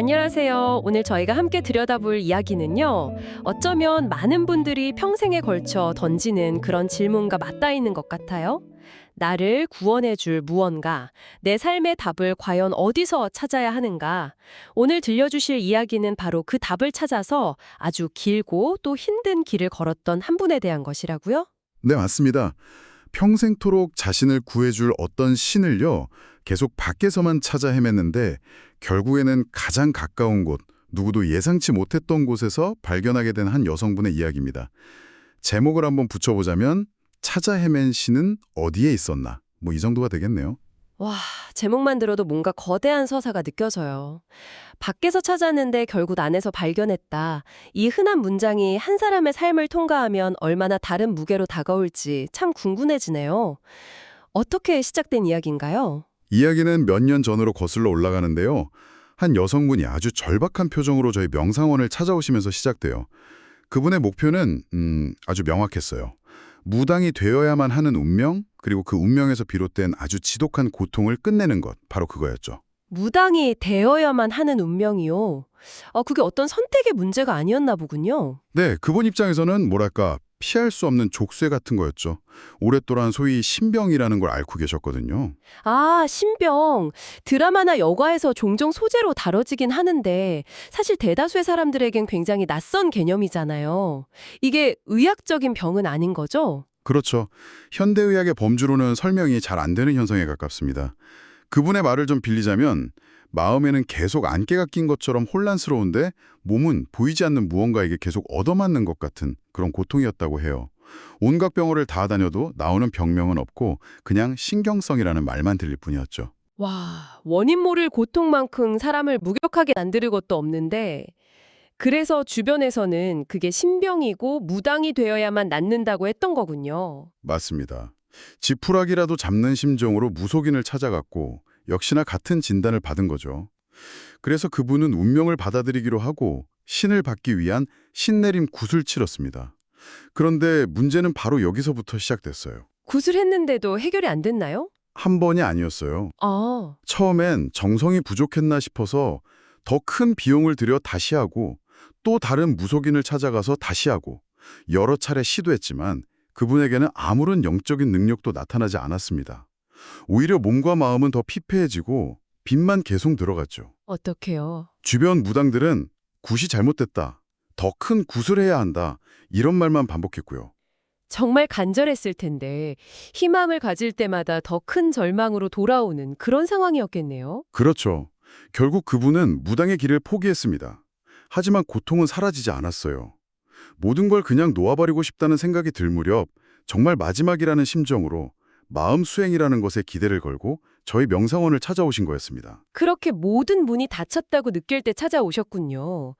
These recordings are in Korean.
안녕하세요. 오늘 저희가 함께 들여다볼 이야기는요. 어쩌면 많은 분들이 평생에 걸쳐 던지는 그런 질문과 맞닿아 있는 것 같아요. 나를 구원해 줄 무언가, 내 삶의 답을 과연 어디서 찾아야 하는가? 오늘 들려주실 이야기는 바로 그 답을 찾아서 아주 길고 또 힘든 길을 걸었던 한 분에 대한 것이라고요? 네, 맞습니다. 평생토록 자신을 구해줄 어떤 신을요, 계속 밖에서만 찾아 헤맸는데 결국에는 가장 가까운 곳, 누구도 예상치 못했던 곳에서 발견하게 된 한 여성분의 이야기입니다. 제목을 한번 붙여보자면 찾아 헤맨 신은 어디에 있었나? 뭐 이 정도가 되겠네요. 와, 제목만 들어도 뭔가 거대한 서사가 느껴져요. 밖에서 찾았는데 결국 안에서 발견했다. 이 흔한 문장이 한 사람의 삶을 통과하면 얼마나 다른 무게로 다가올지 참 궁금해지네요. 어떻게 시작된 이야기인가요? 이야기는 몇 년 전으로 거슬러 올라가는데요. 한 여성분이 아주 절박한 표정으로 저희 명상원을 찾아오시면서 시작돼요. 그분의 목표는 아주 명확했어요. 무당이 되어야만 하는 운명, 그리고 그 운명에서 비롯된 아주 지독한 고통을 끝내는 것, 바로 그거였죠. 무당이 되어야만 하는 운명이요. 그게 어떤 선택의 문제가 아니었나 보군요. 네, 그분 입장에서는 뭐랄까 피할 수 없는 족쇄 같은 거였죠. 오랫동안 소위 신병이라는 걸 앓고 계셨거든요. 아, 신병. 드라마나 영화에서 종종 소재로 다뤄지긴 하는데 사실 대다수의 사람들에겐 굉장히 낯선 개념이잖아요. 이게 의학적인 병은 아닌 거죠? 그렇죠. 현대의학의 범주로는 설명이 잘 안 되는 현상에 가깝습니다. 그분의 말을 좀 빌리자면 마음에는 계속 안개가 낀 것처럼 혼란스러운데 몸은 보이지 않는 무언가에게 계속 얻어맞는 것 같은 그런 고통이었다고 해요. 온갖 병원을 다 다녀도 나오는 병명은 없고 그냥 신경성이라는 말만 들릴 뿐이었죠. 와, 원인 모를 고통만큼 사람을 무력하게 만드는 것도 없는데 그래서 주변에서는 그게 신병이고 무당이 되어야만 낫는다고 했던 거군요. 맞습니다. 지푸라기라도 잡는 심정으로 무속인을 찾아갔고 역시나 같은 진단을 받은 거죠. 그래서 그분은 운명을 받아들이기로 하고 신을 받기 위한 신내림 굿을 치렀습니다. 그런데 문제는 바로 여기서부터 시작됐어요. 구술했는데도 해결이 안 됐나요? 한 번이 아니었어요. 아, 처음엔 정성이 부족했나 싶어서 더 큰 비용을 들여 다시 하고 또 다른 무속인을 찾아가서 다시 하고 여러 차례 시도했지만 그분에게는 아무런 영적인 능력도 나타나지 않았습니다. 오히려 몸과 마음은 더 피폐해지고 빚만 계속 들어갔죠. 어떡해요. 주변 무당들은 굿이 잘못됐다, 더 큰 굿을 해야 한다, 이런 말만 반복했고요. 정말 간절했을 텐데 희망을 가질 때마다 더 큰 절망으로 돌아오는 그런 상황이었겠네요. 그렇죠. 결국 그분은 무당의 길을 포기했습니다. 하지만 고통은 사라지지 않았어요. 모든 걸 그냥 놓아버리고 싶다는 생각이 들 무렵 정말 마지막이라는 심정으로 마음 수행이라는 것에 기대를 걸고 저희 명상원을 찾아오신 거였습니다. 그렇게 모든 문이 닫혔다고 느낄 때 찾아오셨군요.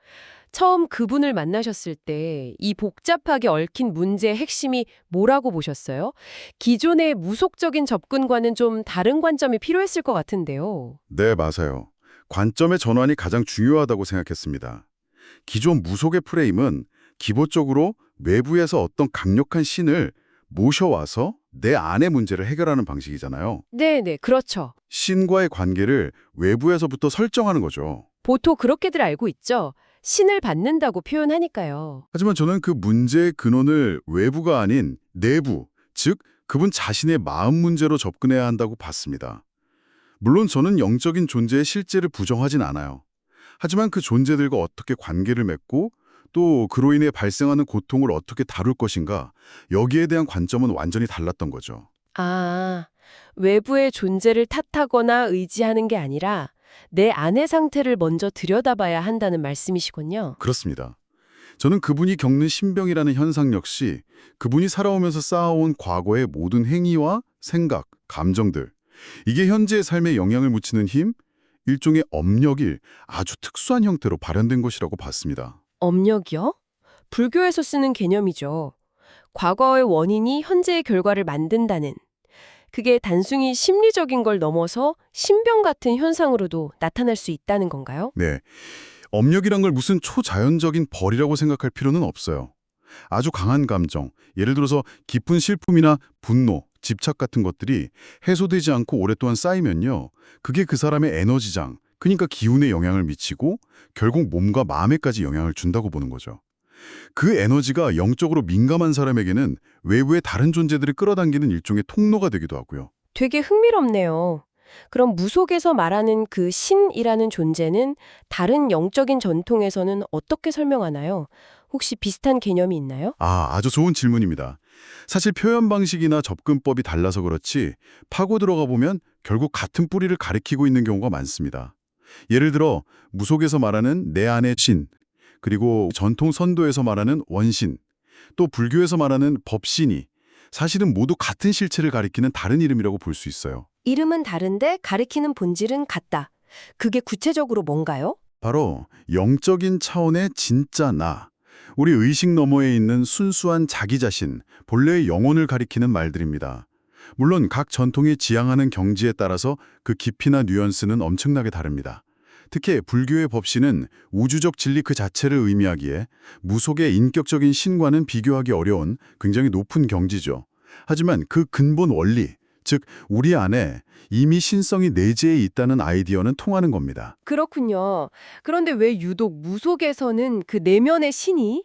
처음 그분을 만나셨을 때 이 복잡하게 얽힌 문제의 핵심이 뭐라고 보셨어요? 기존의 무속적인 접근과는 좀 다른 관점이 필요했을 것 같은데요. 네, 맞아요. 관점의 전환이 가장 중요하다고 생각했습니다. 기존 무속의 프레임은 기본적으로 외부에서 어떤 강력한 신을 모셔와서 내 안의 문제를 해결하는 방식이잖아요. 네네, 그렇죠. 신과의 관계를 외부에서부터 설정하는 거죠. 보통 그렇게들 알고 있죠. 신을 받는다고 표현하니까요. 하지만 저는 그 문제의 근원을 외부가 아닌 내부, 즉 그분 자신의 마음 문제로 접근해야 한다고 봤습니다. 물론 저는 영적인 존재의 실제를 부정하진 않아요. 하지만 그 존재들과 어떻게 관계를 맺고 또 그로 인해 발생하는 고통을 어떻게 다룰 것인가, 여기에 대한 관점은 완전히 달랐던 거죠. 아, 외부의 존재를 탓하거나 의지하는 게 아니라 내 안의 상태를 먼저 들여다봐야 한다는 말씀이시군요. 그렇습니다. 저는 그분이 겪는 신병이라는 현상 역시 그분이 살아오면서 쌓아온 과거의 모든 행위와 생각, 감정들, 이게 현재의 삶에 영향을 미치는 힘, 일종의 업력일 아주 특수한 형태로 발현된 것이라고 봤습니다. 업력이요? 불교에서 쓰는 개념이죠. 과거의 원인이 현재의 결과를 만든다는. 그게 단순히 심리적인 걸 넘어서 신병 같은 현상으로도 나타날 수 있다는 건가요? 네, 업력이란 걸 무슨 초자연적인 벌이라고 생각할 필요는 없어요. 아주 강한 감정, 예를 들어서 깊은 슬픔이나 분노, 집착 같은 것들이 해소되지 않고 오랫동안 쌓이면요, 그게 그 사람의 에너지장, 그러니까 기운에 영향을 미치고 결국 몸과 마음에까지 영향을 준다고 보는 거죠. 그 에너지가 영적으로 민감한 사람에게는 외부의 다른 존재들을 끌어당기는 일종의 통로가 되기도 하고요. 되게 흥미롭네요. 그럼 무속에서 말하는 그 신이라는 존재는 다른 영적인 전통에서는 어떻게 설명하나요? 혹시 비슷한 개념이 있나요? 아주 좋은 질문입니다. 사실 표현 방식이나 접근법이 달라서 그렇지 파고 들어가 보면 결국 같은 뿌리를 가리키고 있는 경우가 많습니다. 예를 들어 무속에서 말하는 내 안의 신, 그리고 전통 선도에서 말하는 원신, 또 불교에서 말하는 법신이 사실은 모두 같은 실체를 가리키는 다른 이름이라고 볼 수 있어요. 이름은 다른데 가리키는 본질은 같다. 그게 구체적으로 뭔가요? 바로 영적인 차원의 진짜 나, 우리 의식 너머에 있는 순수한 자기 자신, 본래의 영혼을 가리키는 말들입니다. 물론 각 전통이 지향하는 경지에 따라서 그 깊이나 뉘앙스는 엄청나게 다릅니다. 특히 불교의 법신은 우주적 진리 그 자체를 의미하기에 무속의 인격적인 신과는 비교하기 어려운 굉장히 높은 경지죠. 하지만 그 근본 원리, 즉 우리 안에 이미 신성이 내재해 있다는 아이디어는 통하는 겁니다. 그렇군요. 그런데 왜 유독 무속에서는 그 내면의 신이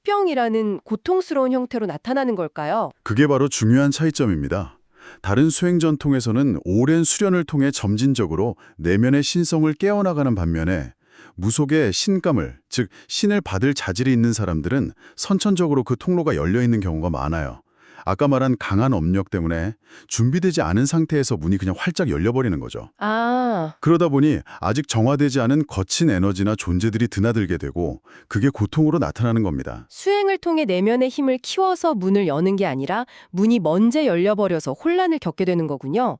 신병이라는 고통스러운 형태로 나타나는 걸까요? 그게 바로 중요한 차이점입니다. 다른 수행 전통에서는 오랜 수련을 통해 점진적으로 내면의 신성을 깨어나가는 반면에 무속의 신감을, 즉 신을 받을 자질이 있는 사람들은 선천적으로 그 통로가 열려 있는 경우가 많아요. 아까 말한 강한 업력 때문에 준비되지 않은 상태에서 문이 그냥 활짝 열려버리는 거죠. 아, 그러다 보니 아직 정화되지 않은 거친 에너지나 존재들이 드나들게 되고 그게 고통으로 나타나는 겁니다. 수행을 통해 내면의 힘을 키워서 문을 여는 게 아니라 문이 먼저 열려버려서 혼란을 겪게 되는 거군요.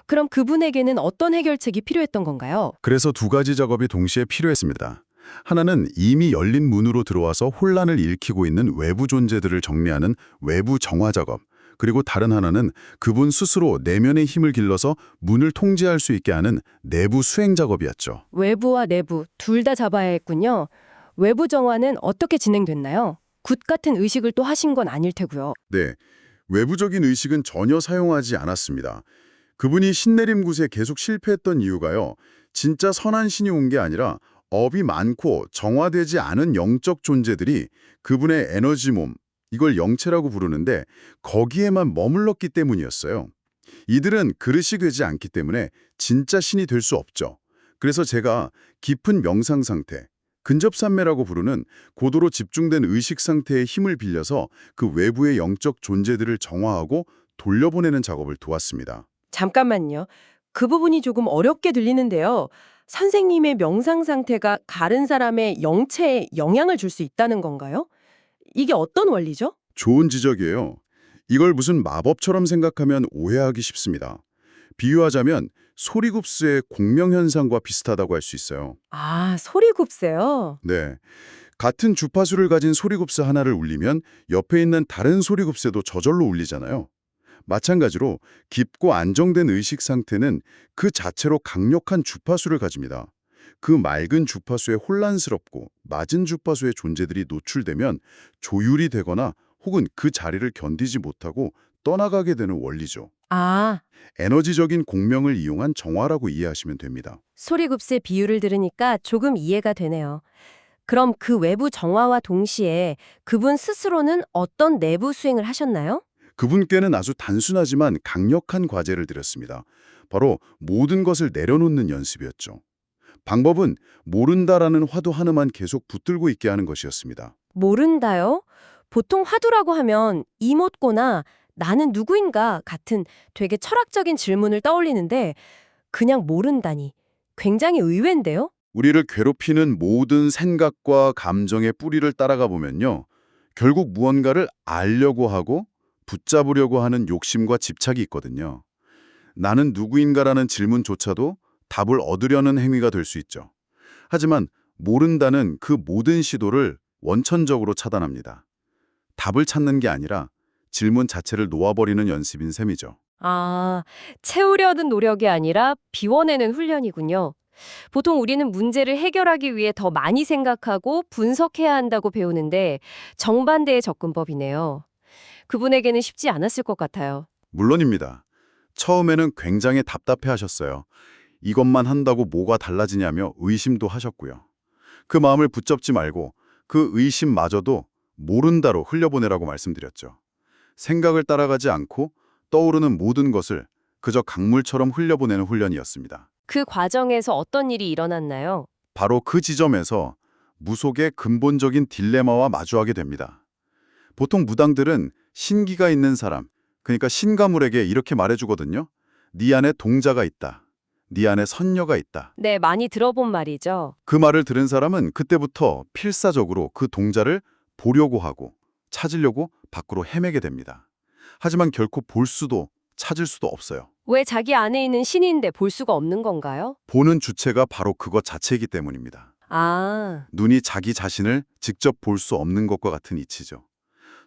그럼 그분에게는 어떤 해결책이 필요했던 건가요? 그래서 두 가지 작업이 동시에 필요했습니다. 하나는 이미 열린 문으로 들어와서 혼란을 일으키고 있는 외부 존재들을 정리하는 외부 정화 작업, 그리고 다른 하나는 그분 스스로 내면의 힘을 길러서 문을 통제할 수 있게 하는 내부 수행 작업이었죠. 외부와 내부 둘 다 잡아야 했군요. 외부 정화는 어떻게 진행됐나요? 굿 같은 의식을 또 하신 건 아닐 테고요. 네, 외부적인 의식은 전혀 사용하지 않았습니다. 그분이 신내림굿에 계속 실패했던 이유가요. 진짜 선한 신이 온 게 아니라 업이 많고 정화되지 않은 영적 존재들이 그분의 에너지 몸, 이걸 영체라고 부르는데 거기에만 머물렀기 때문이었어요. 이들은 그릇이 되지 않기 때문에 진짜 신이 될 수 없죠. 그래서 제가 깊은 명상 상태, 근접산매라고 부르는 고도로 집중된 의식 상태의 힘을 빌려서 그 외부의 영적 존재들을 정화하고 돌려보내는 작업을 도왔습니다. 잠깐만요. 그 부분이 조금 어렵게 들리는데요. 선생님의 명상 상태가 다른 사람의 영체에 영향을 줄 수 있다는 건가요? 이게 어떤 원리죠? 좋은 지적이에요. 이걸 무슨 마법처럼 생각하면 오해하기 쉽습니다. 비유하자면 소리굽스의 공명현상과 비슷하다고 할 수 있어요. 아, 소리굽세요? 네. 같은 주파수를 가진 소리굽스 하나를 울리면 옆에 있는 다른 소리굽스도 저절로 울리잖아요. 마찬가지로 깊고 안정된 의식 상태는 그 자체로 강력한 주파수를 가집니다. 그 맑은 주파수에 혼란스럽고 낮은 주파수의 존재들이 노출되면 조율이 되거나 혹은 그 자리를 견디지 못하고 떠나가게 되는 원리죠. 아, 에너지적인 공명을 이용한 정화라고 이해하시면 됩니다. 소리굽세 비유를 들으니까 조금 이해가 되네요. 그럼 그 외부 정화와 동시에 그분 스스로는 어떤 내부 수행을 하셨나요? 그분께는 아주 단순하지만 강력한 과제를 드렸습니다. 바로 모든 것을 내려놓는 연습이었죠. 방법은 모른다라는 화두 하나만 계속 붙들고 있게 하는 것이었습니다. 모른다요? 보통 화두라고 하면 이못고나 나는 누구인가 같은 되게 철학적인 질문을 떠올리는데 그냥 모른다니 굉장히 의외인데요? 우리를 괴롭히는 모든 생각과 감정의 뿌리를 따라가 보면요. 결국 무언가를 알려고 하고 붙잡으려고 하는 욕심과 집착이 있거든요. 나는 누구인가라는 질문조차도 답을 얻으려는 행위가 될 수 있죠. 하지만 모른다는 그 모든 시도를 원천적으로 차단합니다. 답을 찾는 게 아니라 질문 자체를 놓아버리는 연습인 셈이죠. 아, 채우려는 노력이 아니라 비워내는 훈련이군요. 보통 우리는 문제를 해결하기 위해 더 많이 생각하고 분석해야 한다고 배우는데 정반대의 접근법이네요. 그분에게는 쉽지 않았을 것 같아요. 물론입니다. 처음에는 굉장히 답답해하셨어요. 이것만 한다고 뭐가 달라지냐며 의심도 하셨고요. 그 마음을 붙잡지 말고 그 의심마저도 모른다로 흘려보내라고 말씀드렸죠. 생각을 따라가지 않고 떠오르는 모든 것을 그저 강물처럼 흘려보내는 훈련이었습니다. 그 과정에서 어떤 일이 일어났나요? 바로 그 지점에서 무속의 근본적인 딜레마와 마주하게 됩니다. 보통 무당들은 신기가 있는 사람, 그러니까 신가물에게 이렇게 말해주거든요. 네 안에 동자가 있다. 네 안에 선녀가 있다. 네, 많이 들어본 말이죠. 그 말을 들은 사람은 그때부터 필사적으로 그 동자를 보려고 하고 찾으려고 밖으로 헤매게 됩니다. 하지만 결코 볼 수도 찾을 수도 없어요. 왜 자기 안에 있는 신인데 볼 수가 없는 건가요? 보는 주체가 바로 그것 자체이기 때문입니다. 아, 눈이 자기 자신을 직접 볼 수 없는 것과 같은 이치죠.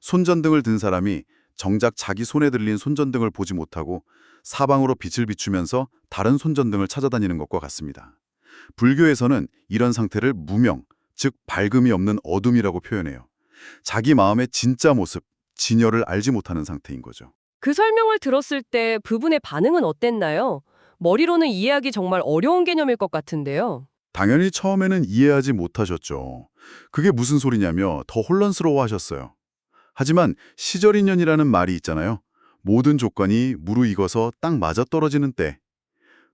손전등을 든 사람이 정작 자기 손에 들린 손전등을 보지 못하고 사방으로 빛을 비추면서 다른 손전등을 찾아다니는 것과 같습니다. 불교에서는 이런 상태를 무명, 즉 밝음이 없는 어둠이라고 표현해요. 자기 마음의 진짜 모습, 진여를 알지 못하는 상태인 거죠. 그 설명을 들었을 때 부분의 반응은 어땠나요? 머리로는 이해하기 정말 어려운 개념일 것 같은데요. 당연히 처음에는 이해하지 못하셨죠. 그게 무슨 소리냐며 더 혼란스러워 하셨어요. 하지만 시절인연이라는 말이 있잖아요. 모든 조건이 무르익어서 딱 맞아떨어지는 때.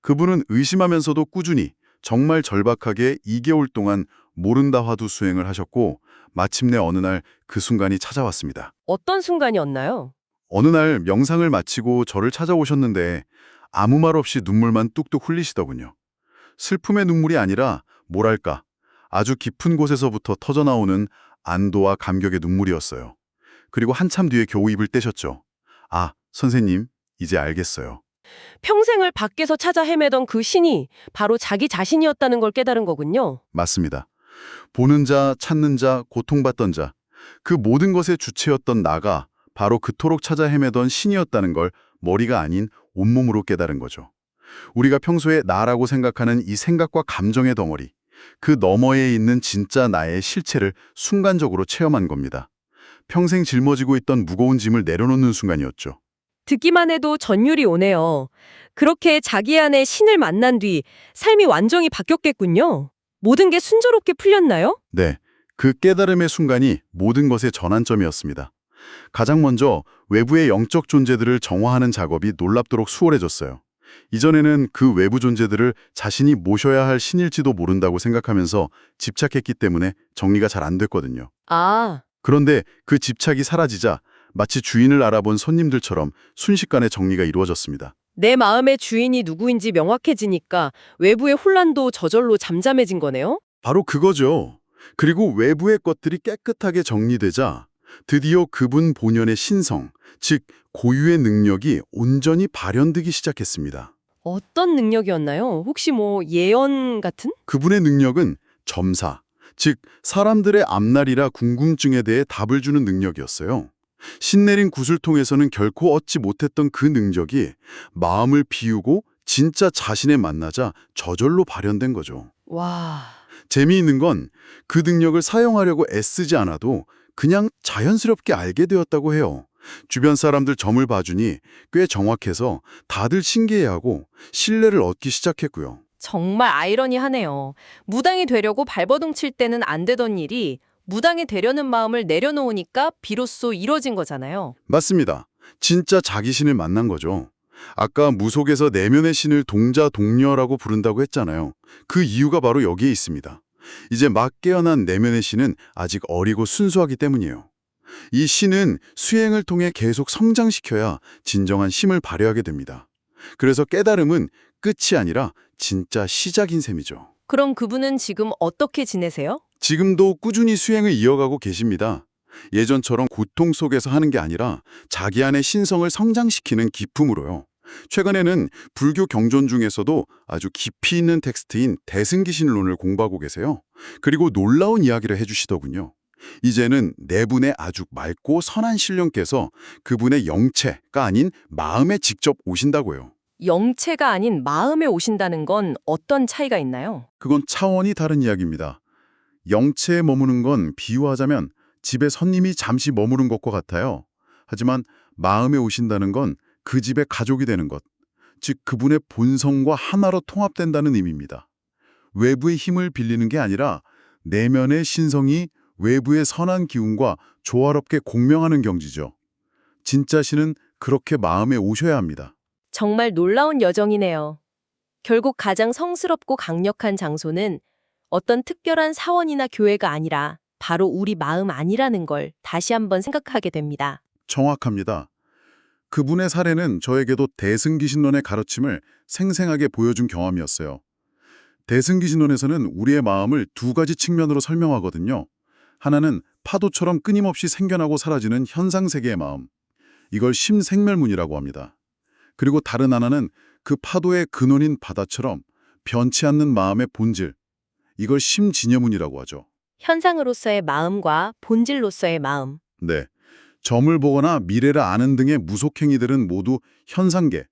그분은 의심하면서도 꾸준히 정말 절박하게 2개월 동안 모른다 화두 수행을 하셨고 마침내 어느 날 그 순간이 찾아왔습니다. 어떤 순간이었나요? 어느 날 명상을 마치고 저를 찾아오셨는데 아무 말 없이 눈물만 뚝뚝 흘리시더군요. 슬픔의 눈물이 아니라 뭐랄까 아주 깊은 곳에서부터 터져나오는 안도와 감격의 눈물이었어요. 그리고 한참 뒤에 겨우 입을 떼셨죠. 아, 선생님, 이제 알겠어요. 평생을 밖에서 찾아 헤매던 그 신이 바로 자기 자신이었다는 걸 깨달은 거군요. 맞습니다. 보는 자, 찾는 자, 고통받던 자, 그 모든 것의 주체였던 나가 바로 그토록 찾아 헤매던 신이었다는 걸 머리가 아닌 온몸으로 깨달은 거죠. 우리가 평소에 나라고 생각하는 이 생각과 감정의 덩어리, 그 너머에 있는 진짜 나의 실체를 순간적으로 체험한 겁니다. 평생 짊어지고 있던 무거운 짐을 내려놓는 순간이었죠. 듣기만 해도 전율이 오네요. 그렇게 자기 안에 신을 만난 뒤 삶이 완전히 바뀌었겠군요. 모든 게 순조롭게 풀렸나요? 네, 그 깨달음의 순간이 모든 것의 전환점이었습니다. 가장 먼저 외부의 영적 존재들을 정화하는 작업이 놀랍도록 수월해졌어요. 이전에는 그 외부 존재들을 자신이 모셔야 할 신일지도 모른다고 생각하면서 집착했기 때문에 정리가 잘 안 됐거든요. 아, 그런데 그 집착이 사라지자 마치 주인을 알아본 손님들처럼 순식간에 정리가 이루어졌습니다. 내 마음의 주인이 누구인지 명확해지니까 외부의 혼란도 저절로 잠잠해진 거네요? 바로 그거죠. 그리고 외부의 것들이 깨끗하게 정리되자 드디어 그분 본연의 신성, 즉 고유의 능력이 온전히 발현되기 시작했습니다. 어떤 능력이었나요? 혹시 뭐 예언 같은? 그분의 능력은 점사, 즉 사람들의 앞날이라 궁금증에 대해 답을 주는 능력이었어요. 신내린 구슬통에서는 결코 얻지 못했던 그 능력이 마음을 비우고 진짜 자신에 만나자 저절로 발현된 거죠. 와, 재미있는 건 그 능력을 사용하려고 애쓰지 않아도 그냥 자연스럽게 알게 되었다고 해요. 주변 사람들 점을 봐주니 꽤 정확해서 다들 신기해하고 신뢰를 얻기 시작했고요. 정말 아이러니하네요. 무당이 되려고 발버둥 칠 때는 안 되던 일이 무당이 되려는 마음을 내려놓으니까 비로소 이뤄진 거잖아요. 맞습니다. 진짜 자기 신을 만난 거죠. 아까 무속에서 내면의 신을 동자 동녀라고 부른다고 했잖아요. 그 이유가 바로 여기에 있습니다. 이제 막 깨어난 내면의 신은 아직 어리고 순수하기 때문이에요. 이 신은 수행을 통해 계속 성장시켜야 진정한 힘을 발휘하게 됩니다. 그래서 깨달음은 끝이 아니라 진짜 시작인 셈이죠. 그럼 그분은 지금 어떻게 지내세요? 지금도 꾸준히 수행을 이어가고 계십니다. 예전처럼 고통 속에서 하는 게 아니라 자기 안의 신성을 성장시키는 기품으로요. 최근에는 불교 경전 중에서도 아주 깊이 있는 텍스트인 대승기신론을 공부하고 계세요. 그리고 놀라운 이야기를 해주시더군요. 이제는 네 분의 아주 맑고 선한 신령께서 그분의 영체가 아닌 마음에 직접 오신다고요. 영체가 아닌 마음에 오신다는 건 어떤 차이가 있나요? 그건 차원이 다른 이야기입니다. 영체에 머무는 건 비유하자면 집에 손님이 잠시 머무는 것과 같아요. 하지만 마음에 오신다는 건 그 집의 가족이 되는 것, 즉 그분의 본성과 하나로 통합된다는 의미입니다. 외부의 힘을 빌리는 게 아니라 내면의 신성이 외부의 선한 기운과 조화롭게 공명하는 경지죠. 진짜 신은 그렇게 마음에 오셔야 합니다. 정말 놀라운 여정이네요. 결국 가장 성스럽고 강력한 장소는 어떤 특별한 사원이나 교회가 아니라 바로 우리 마음 안이라는 걸 다시 한번 생각하게 됩니다. 정확합니다. 그분의 사례는 저에게도 대승기신론의 가르침을 생생하게 보여준 경험이었어요. 대승기신론에서는 우리의 마음을 두 가지 측면으로 설명하거든요. 하나는 파도처럼 끊임없이 생겨나고 사라지는 현상세계의 마음. 이걸 심생멸문이라고 합니다. 그리고 다른 하나는 그 파도의 근원인 바다처럼 변치 않는 마음의 본질. 이걸 심진여문이라고 하죠. 현상으로서의 마음과 본질로서의 마음. 네. 점을 보거나 미래를 아는 등의 무속행위들은 모두 현상계,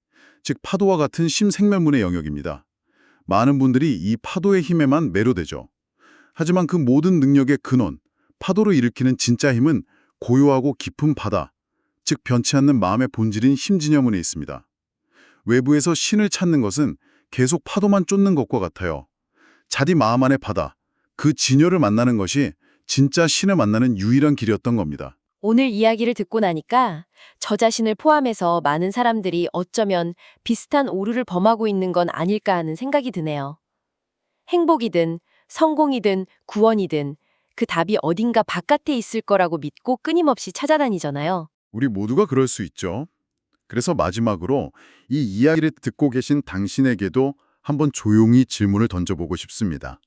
즉 파도와 같은 심생멸문의 영역입니다. 많은 분들이 이 파도의 힘에만 매료되죠. 하지만 그 모든 능력의 근원, 파도를 일으키는 진짜 힘은 고요하고 깊은 바다, 즉 변치 않는 마음의 본질인 심진여문에 있습니다. 외부에서 신을 찾는 것은 계속 파도만 쫓는 것과 같아요. 자기 마음 안의 바다, 그 진여를 만나는 것이 진짜 신을 만나는 유일한 길이었던 겁니다. 오늘 이야기를 듣고 나니까 저 자신을 포함해서 많은 사람들이 어쩌면 비슷한 오류를 범하고 있는 건 아닐까 하는 생각이 드네요. 행복이든 성공이든 구원이든 그 답이 어딘가 바깥에 있을 거라고 믿고 끊임없이 찾아다니잖아요. 우리 모두가 그럴 수 있죠. 그래서 마지막으로 이 이야기를 듣고 계신 당신에게도 한번 조용히 질문을 던져보고 싶습니다.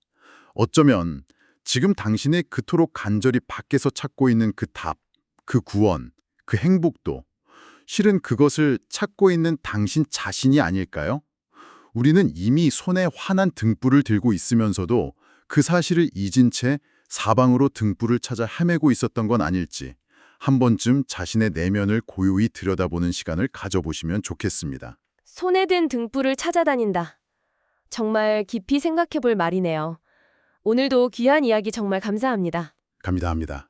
어쩌면 지금 당신이 그토록 간절히 밖에서 찾고 있는 그 답, 그 구원, 그 행복도 실은 그것을 찾고 있는 당신 자신이 아닐까요? 우리는 이미 손에 환한 등불을 들고 있으면서도 그 사실을 잊은 채 사방으로 등불을 찾아 헤매고 있었던 건 아닐지 한 번쯤 자신의 내면을 고요히 들여다보는 시간을 가져보시면 좋겠습니다. 손에 든 등불을 찾아다닌다. 정말 깊이 생각해 볼 말이네요. 오늘도 귀한 이야기 정말 감사합니다. 감사합니다.